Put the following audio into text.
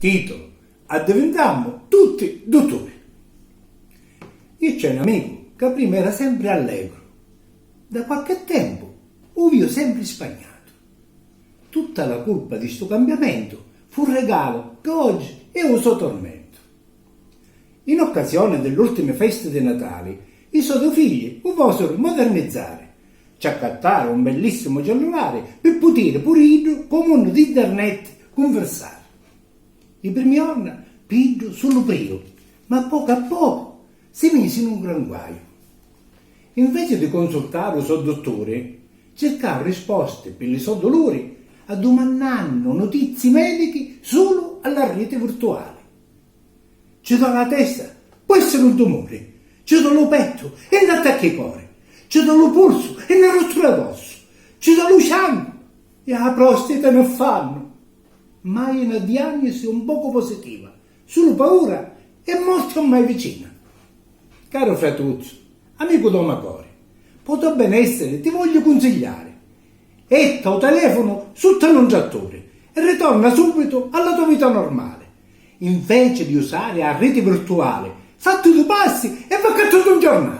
Titolo: Addiventiamo tutti dottori. Io c'è un amico che prima era sempre allegro. Da qualche tempo io sempre spagnato. Tutta la colpa di sto cambiamento fu un regalo che oggi è un suo tormento. In occasione delle ultime feste di Natale, i suoi figli lo posero modernizzare. Ci accattarono un bellissimo cellulare per poter pure come uno di internet conversare. I primi anni piglio sullo prio, ma poco a poco si mise in un gran guaio. Invece di consultare il suo dottore, cercavo risposte per i suoi dolori a domandando notizie mediche solo alla rete virtuale. Ci do la testa, può essere un tumore, ci do lo petto e un attacco al cuore, ci do lo polso e una rottura d'osso, ci do lo sangue e la prostata non fanno. Mai una diagnosi un poco positiva, solo paura e molto mai vicina. Caro Fratuzzo, amico d'Omacore, potrebbe essere, ti voglio consigliare. Etta o telefono sotto un trattore e ritorna subito alla tua vita normale. Invece di usare la rete virtuale, fatti due passi e va a un giornale.